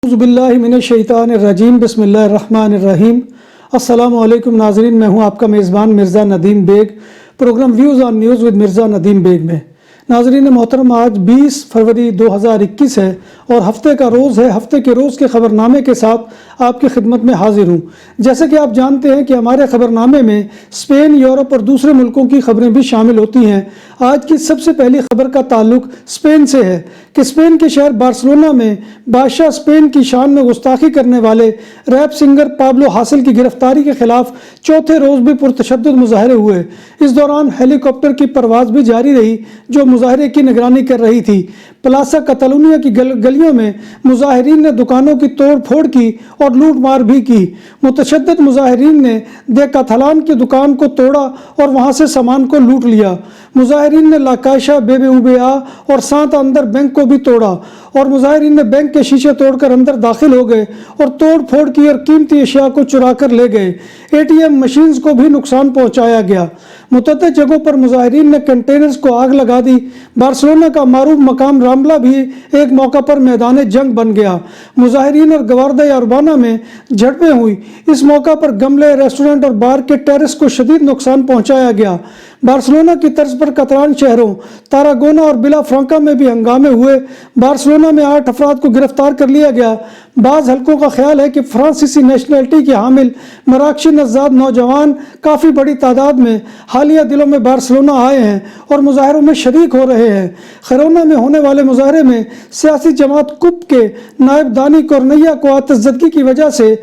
اعوذ باللہ من الشیطان الرجیم بسم اللہ الرحمن الرحیم۔ السلام علیکم ناظرین، میں ہوں آپ کا میزبان Mirza Nadeem Baig, programme views on news with Mirza Nadeem Baig میں۔ ناظرین محترم، آج 20 فروری 2021 ہے اور ہفتے کا روز ہے۔ ہفتے کے روز کے خبرنامے کے ساتھ آپ کی خدمت میں حاضر ہوں۔ جیسے کہ آپ جانتے ہیں کہ ہمارے خبرنامے میں اسپین، یورپ اور دوسرے ملکوں کی خبریں بھی شامل ہوتی ہیں۔ آج کی سب سے پہلی خبر کا تعلق اسپین سے ہے کہ اسپین کے شہر بارسلونا میں بادشاہ اسپین کی شان میں گستاخی کرنے والے ریپ سنگر پابلو حاصل کی گرفتاری کے خلاف چوتھے روز بھی پرتشدد مظاہرے ہوئے۔ اس دوران ہیلی کاپٹر کی پرواز بھی جاری رہی جو مظاہرے کی نگرانی کر رہی تھی۔ پلاسا کتالونیا کی گلیوں میں مظاہرین نے دکانوں کی توڑ پھوڑ کی اور لوٹ مار بھی کی۔ متشدد مظاہرین نے دیکاتھلان کی دکان کو توڑا اور وہاں سے سامان کو لوٹ لیا۔ مظاہرین نے لا کائشا بی بی وی آ اور سانتا اندر بینک کو بھی توڑا اور مظاہرین نے بینک کے شیشے توڑ کر اندر داخل ہو گئے اور توڑ پھوڑ کی اور قیمتی اشیاء کو چرا کر لے گئے۔ اے ٹی ایم مشینز کو بھی نقصان پہنچایا گیا۔ متعدد جگہوں پر مظاہرین نے کنٹینرز کو آگ لگا دی۔ بارسلونا کا معروف مقام رامبلا بھی ایک موقع پر میدان جنگ بن گیا۔ مظاہرین اور گواردیا اربانا میں جھڑپیں ہوئی۔ اس موقع پر گملے، ریسٹورنٹ اور بار کے ٹیرس کو شدید نقصان پہنچایا گیا۔ بارسلونا کی طرز پر کتالان شہروں تاراگونا اور بلا فرانکا میں بھی ہنگامے ہوئے۔ بارسلونا میں 8 افراد کو گرفتار کر لیا گیا۔ بعض حلقوں کا خیال ہے کہ فرانسیسی نیشنلٹی کے حامل مراکشی نژاد نوجوان کافی بڑی تعداد میں حالیہ دنوں میں بارسلونا آئے ہیں اور مظاہروں میں شریک ہو رہے ہیں۔ خیرونا میں ہونے والے مظاہرے میں سیاسی جماعت کپ کے نائب دانی کورنیا کو آتش زدگی کی وجہ سے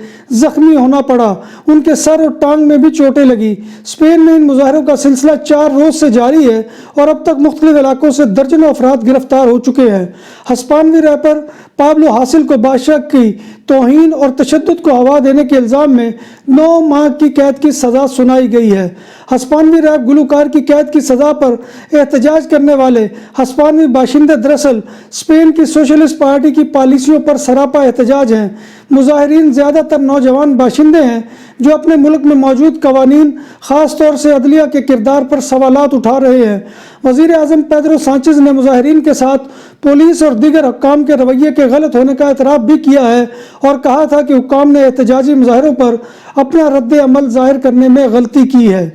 زخمی ہونا پڑا۔ ان کے سر اور ٹانگ میں بھی چوٹیں لگی۔ اسپین میں ان مظاہروں کا سلسلہ 4 روز سے جاری ہے اور اب تک مختلف علاقوں سے درجنوں افراد گرفتار ہو چکے ہیں۔ ہسپانوی ریپر پابلو حاصل کو بادشاہ کی توہین اور تشدد کو ہوا دینے کے الزام میں 9 ماہ کی قید کی سزا سنائی گئی ہے۔ ہسپانوی ریپ گلوکار کی قید کی سزا پر احتجاج کرنے والے ہسپانوی باشندے دراصل اسپین کی سوشلسٹ پارٹی کی پالیسیوں پر سراپا احتجاج ہیں۔ مظاہرین زیادہ تر نوجوان باشندے ہیں جو اپنے ملک میں موجود قوانین، خاص طور سے عدلیہ کے کردار پر سوالات اٹھا رہے ہیں۔ وزیر اعظم پیدرو سانچز نے مظاہرین کے ساتھ پولیس اور دیگر حکام کے رویے کے غلط ہونے کا اعتراف بھی کیا ہے اور کہا تھا کہ حکام نے احتجاجی مظاہروں پر اپنا رد عمل ظاہر کرنے میں غلطی کی ہے۔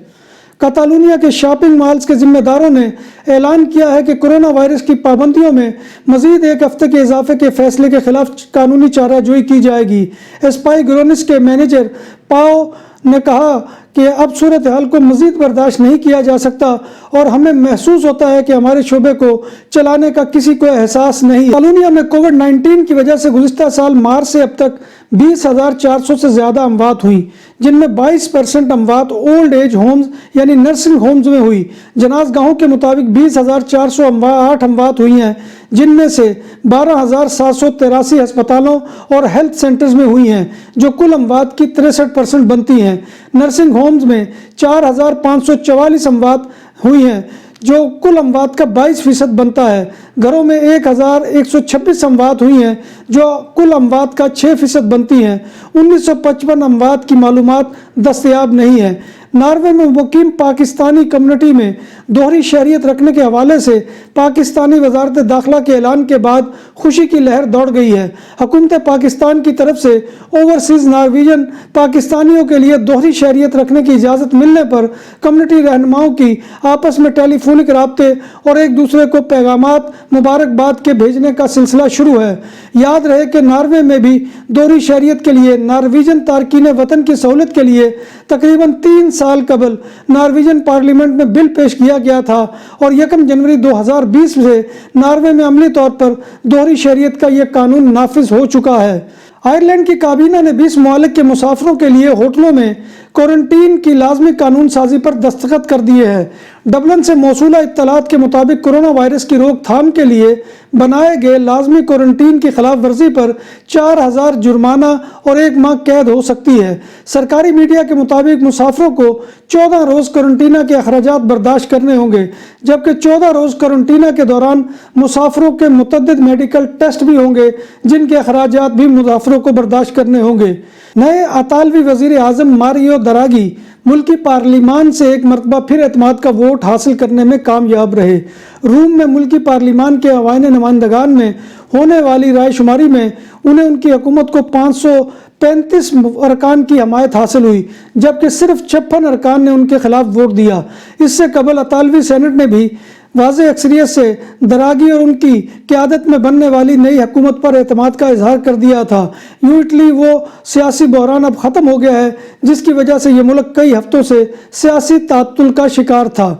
کتالونیا کے شاپنگ مالز کے ذمہ داروں نے اعلان کیا ہے کہ کورونا وائرس کی پابندیوں میں مزید 1 ہفتے کے اضافے کے فیصلے کے خلاف قانونی چارہ جوئی کی جائے گی۔ اسپائی گرونس کے مینیجر پاؤ نے کہا کہ اب صورتحال کو مزید برداشت نہیں کیا جا سکتا اور ہمیں محسوس ہوتا ہے کہ ہمارے شعبے کو چلانے کا کسی کو احساس نہیں۔ کتالونیا میں کووڈ-19 کی وجہ سے گزشتہ سال مارچ سے اب تک 20,400 سے زیادہ اموات ہوئیں، جن میں 22% اموات اولڈ ایج ہومز یعنی نرسنگ ہومز میں ہوئی۔ جناز گاہوں کے مطابق 20,408 اموات ہوئی ہیں، جن میں سے 12,783 ہسپتالوں اور ہیلتھ سینٹرز میں ہوئی ہیں، جو کل اموات کی 63% بنتی ہیں۔ نرسنگ ہومز میں 4,544 اموات ہوئی ہیں، جو کل اموات کا 22% بنتا ہے۔ گھروں میں 1,126 اموات ہوئی ہیں، جو کل اموات کا 6% بنتی ہیں۔ 1955 اموات کی معلومات دستیاب نہیں ہیں۔ ناروے میں مقیم پاکستانی کمیونٹی میں دوہری شہریت رکھنے کے حوالے سے پاکستانی وزارت داخلہ کے اعلان کے بعد خوشی کی لہر دوڑ گئی ہے۔ حکومت پاکستان کی طرف سے اوورسیز نارویجن پاکستانیوں کے لیے دوہری شہریت رکھنے کی اجازت ملنے پر کمیونٹی رہنماؤں کی آپس میں ٹیلی فونک رابطے اور ایک دوسرے کو پیغامات مبارکباد کے بھیجنے کا سلسلہ شروع ہے۔ یاد رہے کہ ناروے میں بھی دوہری شہریت کے لیے نارویجن تارکین وطن کی سہولت کے لیے تقریباً 3 سال قبل نارویجن پارلیمنٹ میں بل پیش کیا گیا تھا اور 1 جنوری 2020 سے ناروے میں عملی طور پر دوہری شہریت کا یہ قانون نافذ ہو چکا ہے۔ آئرلینڈ کی کابینہ نے 20 ممالک کے مسافروں کے لیے ہوٹلوں میں کوارنٹین کی لازمی قانون سازی پر دستخط کر دیے ہیں۔ ڈبلن سے موصولہ اطلاعات کے مطابق کورونا وائرس کی روک تھام کے لیے بنائے گئے لازمی کوارنٹین کی خلاف ورزی پر 4,000 جرمانہ اور 1 ماہ قید ہو سکتی ہے۔ سرکاری میڈیا کے مطابق مسافروں کو 14 روز کوارنٹینہ کے اخراجات برداشت کرنے ہوں گے، جبکہ 14 روز کوارنٹینہ کے دوران مسافروں کے متعدد میڈیکل ٹیسٹ بھی ہوں گے، جن کے اخراجات بھی مسافروں کو برداشت کرنے ہوں گے۔ نئے اطالوی وزیر اعظم ماریو دراگی ملکی پارلیمان سے ایک مرتبہ پھر اعتماد کا ووٹ حاصل کرنے میں کامیاب رہے۔ روم میں ملکی پارلیمان کے عوائن نمائندگان میں ہونے والی رائے شماری میں انہیں ان کی حکومت کو 535 ارکان کی حمایت حاصل ہوئی، جبکہ صرف 56 ارکان نے ان کے خلاف ووٹ دیا۔ اس سے قبل اطالوی سینٹ نے بھی واضح اکثریت سے دراگی اور ان کی قیادت میں بننے والی نئی حکومت پر اعتماد کا اظہار کر دیا تھا۔ یوں اٹلی وہ سیاسی بحران اب ختم ہو گیا ہے جس کی وجہ سے یہ ملک کئی ہفتوں سے سیاسی تعطل کا شکار تھا۔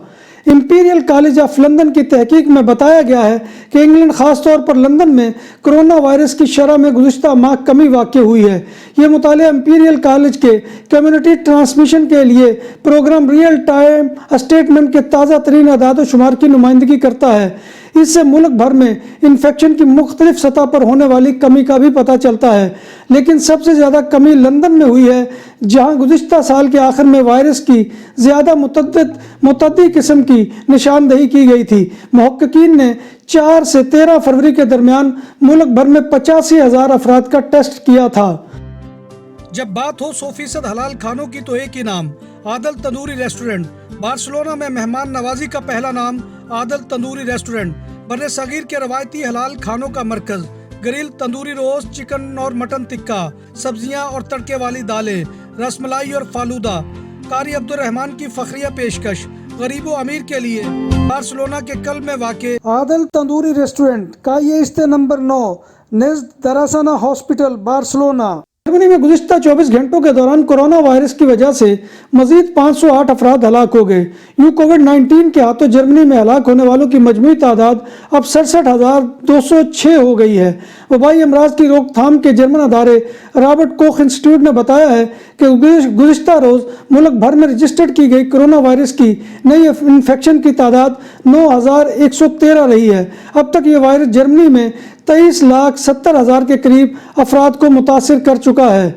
امپیریل کالج آف لندن کی تحقیق میں بتایا گیا ہے کہ انگلینڈ خاص طور پر لندن میں کرونا وائرس کی شرح میں گزشتہ ماہ کمی واقع ہوئی ہے۔ یہ مطالعہ امپیریل کالج کے کمیونٹی ٹرانسمیشن کے لیے پروگرام ریئل ٹائم اسٹیٹمنٹ کے تازہ ترین اعداد و شمار کی نمائندگی کرتا ہے۔ اس سے ملک بھر میں انفیکشن کی مختلف سطح پر ہونے والی کمی کا بھی پتہ چلتا ہے، لیکن سب سے زیادہ کمی لندن میں ہوئی ہے، جہاں گزشتہ سال کے آخر میں وائرس کی زیادہ متعدی قسم کی نشاندہی کی گئی تھی۔ محققین نے 4 سے 13 فروری کے درمیان ملک بھر میں 85,000 افراد کا ٹیسٹ کیا تھا۔ جب بات ہو 100% حلال کھانوں کی تو ایک ہی نام، عادل تندوری ریسٹورنٹ۔ بارسلونا میں مہمان نوازی کا پہلا نام عادل تندوری ریسٹورنٹ، بر صغیر کے روایتی حلال کھانوں کا مرکز۔ گرل تندوری روسٹ، چکن اور مٹن ٹکا، سبزیاں اور تڑکے والی دالیں، رس ملائی اور فالودہ۔ قاری عبدالرحمان کی فخریہ پیشکش، غریب و امیر کے لیے۔ بارسلونا کے قلب میں واقع عادل تندوری ریسٹورنٹ کا یہ استے نمبر 9 نزد دراسانہ ہاسپٹل، بارسلونا۔ جرمنی میں گزشتہ 24 گھنٹوں کے دوران کورونا وائرس کی وجہ سے مزید 508 افراد ہلاک ہو گئے۔ یوں کووڈ-19 کے ہاتھوں جرمنی میں ہلاک ہونے والوں کی مجموعی تعداد اب 67,206 ہو گئی ہے۔ وبائی امراض کی روک تھام کے جرمن ادارے رابرٹ کوخ انسٹیٹیوٹ نے بتایا ہے کہ گزشتہ روز ملک بھر میں رجسٹرڈ کی گئی کورونا وائرس کی نئی انفیکشن کی تعداد 9,113 رہی ہے۔ اب تک یہ وائرس جرمنی میں 23,70,000 کے قریب افراد کو متاثر کر چکا ہے۔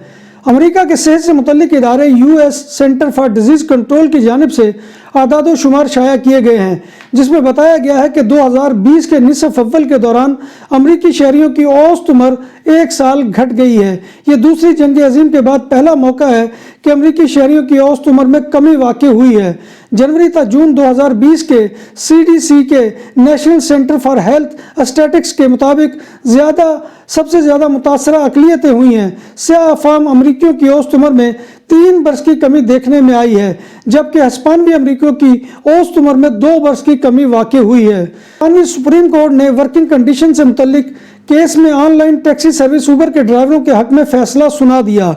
امریکہ کے صحت سے متعلق ادارے US centre for disease control کی جانب سے اعداد و شمار شائع کیے گئے ہیں، جس میں بتایا گیا ہے کہ 2020 کے نصف اول کے دوران امریکی شہریوں کی اوسط عمر 1 سال گھٹ گئی ہے۔ یہ دوسری جنگ عظیم کے بعد پہلا موقع ہے کہ امریکی شہریوں کی اوسط عمر میں کمی واقع ہوئی ہے۔ جنوری تا جون 2020 کے CDC کے national centre for health statics کے مطابق سب سے زیادہ متاثرہ اقلیتیں ہوئی ہیں۔ سیاہ افام امریکیوں کی اوسط عمر میں 3 برس کی کمی دیکھنے میں آئی ہے، جبکہ ہسپانوی امریکیوں کی اوسط عمر میں 2 برس کی کمی واقع ہوئی ہے۔ برطانوی سپریم کورٹ نے ورکنگ کنڈیشن سے متعلق کیس میں on line taxi service Uber کے ڈرائیوروں کے حق میں فیصلہ سنا دیا۔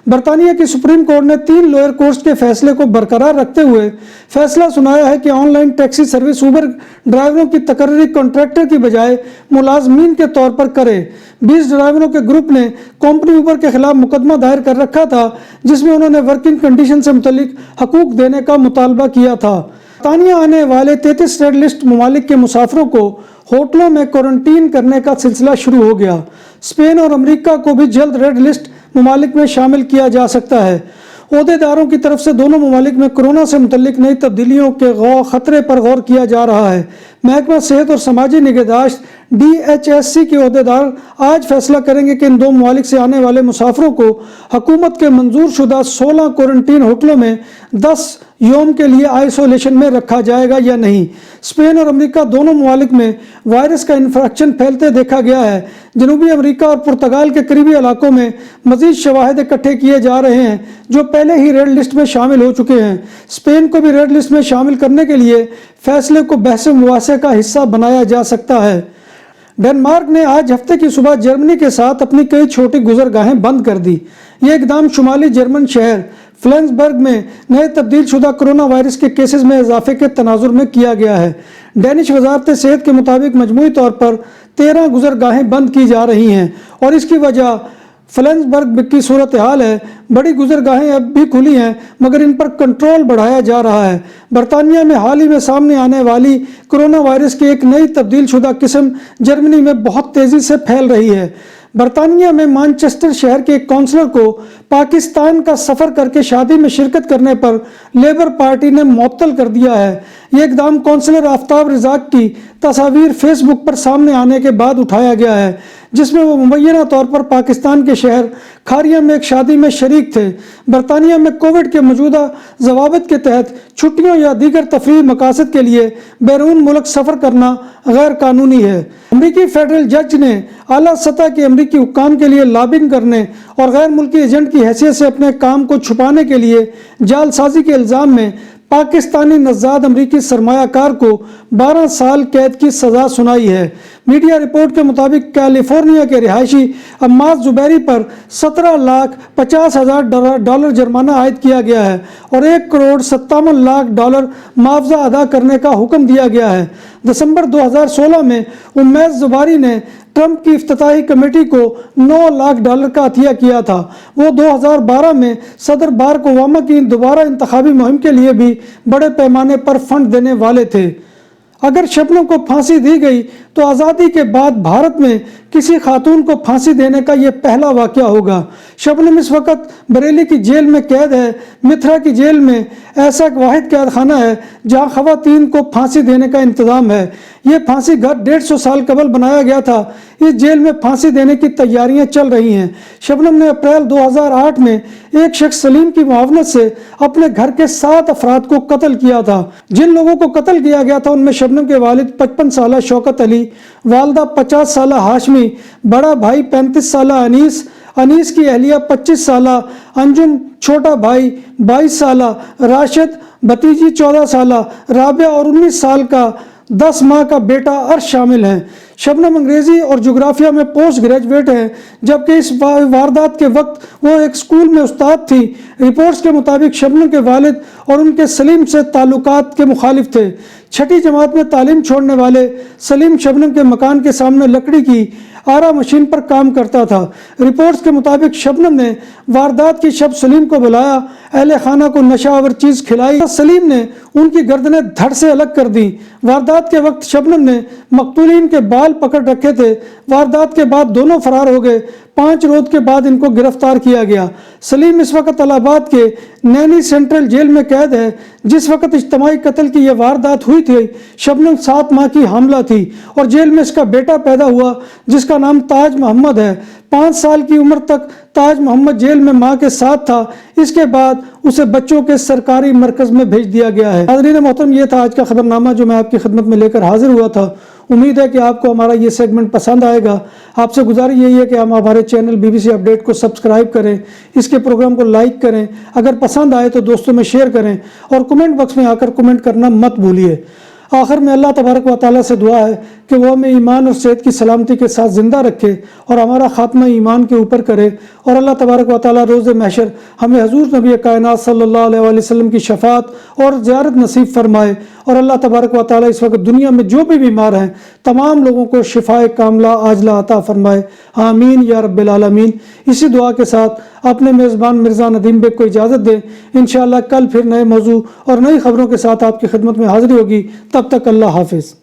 برطانیہ کی سپریم کورٹ نے 3 لوئر کورٹس کے فیصلے کو برقرار رکھتے ہوئے فیصلہ سنایا ہے کہ online taxi service Uber ڈرائیوروں کی تقرری کانٹریکٹر کی بجائے ملازمین کے طور پر کرے۔ 20 ڈرائیوروں کے گروپ نے کمپنی اوبر کے خلاف مقدمہ دائر کر رکھا تھا، جس میں انہوں نے ورکنگ کنڈیشن سے متعلق حقوق دینے کا مطالبہ کیا تھا۔ برطانیہ آنے والے 33 ریڈ لسٹ ممالک کے مسافروں کو ہوٹلوں میں کوارنٹین کرنے کا سلسلہ شروع ہو گیا۔ اسپین اور امریکہ کو بھی جلد ریڈ لسٹ ممالک میں شامل کیا جا سکتا ہے۔ عہدیداروں کی طرف سے دونوں ممالک میں کورونا سے متعلق نئی تبدیلیوں کے خطرے پر غور کیا جا رہا ہے۔ محکمہ صحت اور سماجی نگہداشت DHSC کے عہدیدار آج فیصلہ کریں گے کہ ان 2 ممالک سے آنے والے مسافروں کو حکومت کے منظور شدہ 16 کوارنٹین ہوٹلوں میں 10 یوم کے لیے آئسولیشن میں رکھا جائے گا یا نہیں۔ اسپین اور امریکہ دونوں ممالک میں وائرس کا انفیکشن پھیلتے دیکھا گیا ہے۔ جنوبی امریکہ اور پرتگال کے قریبی علاقوں میں مزید شواہد اکٹھے کیے جا رہے ہیں جو پہلے ہی ریڈ لسٹ میں شامل ہو چکے ہیں۔ اسپین کو بھی ریڈ لسٹ میں شامل کرنے کے لیے فیصلے کو بحث مباحثے کا حصہ بنایا جا سکتا ہے۔ ڈنمارک نے آج ہفتے کی صبح جرمنی کے ساتھ اپنی کئی چھوٹی گزرگاہیں بند کر دی۔ یہ اقدام شمالی جرمن شہر فلینسبرگ میں نئے تبدیل شدہ کرونا وائرس کے کیسز میں اضافے کے تناظر میں کیا گیا ہے۔ ڈینش وزارت صحت کے مطابق مجموعی طور پر 13 گزرگاہیں بند کی جا رہی ہیں اور اس کی وجہ فلینسبرگ کی صورتحال ہے۔ بڑی گزرگاہیں اب بھی کھلی ہیں مگر ان پر کنٹرول بڑھایا جا رہا ہے۔ برطانیہ میں حال ہی میں سامنے آنے والی کرونا وائرس کی ایک نئی تبدیل شدہ قسم جرمنی میں بہت تیزی سے پھیل رہی ہے۔ برطانیہ میں مانچسٹر شہر کے ایک کونسلر کو پاکستان کا سفر کر کے شادی میں شرکت کرنے پر لیبر پارٹی نے معطل کر دیا ہے۔ یہ اقدام کونسلر آفتاب رزاق کی تصاویر فیس بک پر سامنے آنے کے بعد اٹھایا گیا ہے، جس میں وہ مبینہ طور پر پاکستان کے شہر کھاریا میں ایک شادی میں شریک تھے۔ برطانیہ میں کووڈ کے موجودہ ضوابط کے تحت چھٹیوں یا دیگر تفریحی مقاصد کے لیے بیرون ملک سفر کرنا غیر قانونی ہے۔ امریکی فیڈرل جج نے اعلیٰ سطح کے امریکی حکام کے لیے لابنگ کرنے اور غیر ملکی ایجنٹ کی حیثیت سے اپنے کام کو چھپانے کے لیے جعل سازی کے الزام میں پاکستانی نژاد امریکی سرمایہ کار کو 12 سال قید کی سزا سنائی ہے۔ میڈیا رپورٹ کے مطابق کیلیفورنیا کے رہائشی عماد زبیری پر $17,50,000 جرمانہ عائد کیا گیا ہے اور $1,57,00,000 معاوضہ ادا کرنے کا حکم دیا گیا ہے۔ دسمبر 2016 میں عماد زبیری نے ٹرمپ کی افتتاحی کمیٹی کو $9 لاکھ کا عطیہ کیا تھا۔ وہ 2012 میں صدر باراک اوباما کی دوبارہ انتخابی مہم کے لیے بھی بڑے پیمانے پر فنڈ دینے والے تھے۔ اگر شبنم کو پھانسی دی گئی تو آزادی کے بعد بھارت میں کسی خاتون کو پھانسی دینے کا یہ پہلا واقعہ ہوگا۔ شبنم اس وقت بریلی کی جیل میں قید ہے۔ متھرا کی جیل میں ایسا ایک واحد قید خانہ ہے جہاں خواتین کو پھانسی دینے کا انتظام ہے۔ یہ پھانسی گھر 150 سال قبل بنایا گیا تھا۔ اس جیل میں پھانسی دینے کی تیاریاں چل رہی ہیں۔ شبنم نے اپریل 2008 میں ایک شخص سلیم کی معاونت سے اپنے گھر کے 7 افراد کو قتل کیا تھا۔ جن لوگوں کو قتل کیا گیا تھا ان میں شبنم کے والد 55 سالہ شوکت علی، والدہ 50 سالہ ہاشمی، بڑا بھائی 35 سالہ انیس کی اہلیہ 25 سالہ انجم، چھوٹا بھائی 22 سالہ راشد، بھتیجی 14 سالہ رابعہ اور 19 سال کا 10 ماہ کا بیٹا عرش شامل ہیں۔ شبنم انگریزی اور جغرافیہ میں پوسٹ گریجویٹ ہیں، جبکہ اس واردات کے وقت وہ ایک اسکول میں استاد تھی۔ رپورٹس کے مطابق شبنم کے والد اور ان کے سلیم سے تعلقات کے مخالف تھے۔ 6ٹھی جماعت میں تعلیم چھوڑنے والے سلیم شبنم کے مکان کے سامنے لکڑی کی آرا مشین پر کام کرتا تھا۔ رپورٹس کے مطابق شبنم نے واردات کی شب سلیم کو بلایا، اہل خانہ کو نشہ آور چیز کھلائی۔ سلیم نے ان کی گردنیں دھڑ سے الگ کر دیں۔ واردات کے وقت شبنم نے مقتولین کے بال پکڑ رکھے تھے۔ واردات کے بعد دونوں فرار ہو گئے۔ 5 روز کے بعد ان کو گرفتار کیا گیا۔ سلیم اس وقت الہ آباد کے نینی سینٹرل جیل میں قید ہے۔ جس وقت اجتماعی قتل کی یہ واردات ہوئی تھی، شبنم 7 ماہ کی حاملہ تھی اور جیل میں اس کا بیٹا پیدا ہوا جس کا نام تاج محمد ہے۔ 5 سال کی عمر تک تاج محمد جیل میں ماں کے ساتھ تھا۔ اس کے بعد اسے بچوں کے سرکاری مرکز میں بھیج دیا گیا ہے۔ حاضرین محترم، یہ تھا آج کا خبرنامہ جو میں آپ کی خدمت میں لے کر حاضر ہوا تھا۔ امید ہے کہ آپ کو ہمارا یہ سیگمنٹ پسند آئے گا۔ آپ سے گزارش یہی ہے کہ ہم ہمارے چینل BBC اپڈیٹ کو سبسکرائب کریں، اس کے پروگرام کو لائک کریں، اگر پسند آئے تو دوستوں میں شیئر کریں اور کمنٹ باکس میں آ کر کمنٹ کرنا مت بھولیے۔ آخر میں اللہ تبارک و تعالیٰ سے دعا ہے کہ وہ ہمیں ایمان اور صحت کی سلامتی کے ساتھ زندہ رکھے اور ہمارا خاتمہ ایمان کے اوپر کرے، اور اللہ تبارک و تعالیٰ روز محشر ہمیں حضور نبی کائنات صلی اللہ علیہ وآلہ وسلم کی شفاعت اور زیارت نصیب فرمائے، اور اللہ تبارک و تعالیٰ اس وقت دنیا میں جو بھی بیمار ہیں تمام لوگوں کو شفائے کاملہ عاجلہ عطا فرمائے، آمین یا رب العالمین۔ اسی دعا کے ساتھ اپنے میزبان مرزا ندیم بیگ کو اجازت دیں۔ انشاءاللہ کل پھر نئے موضوع اور نئی خبروں کے ساتھ آپ کی خدمت میں حاضری ہوگی۔ تب تک اللہ حافظ۔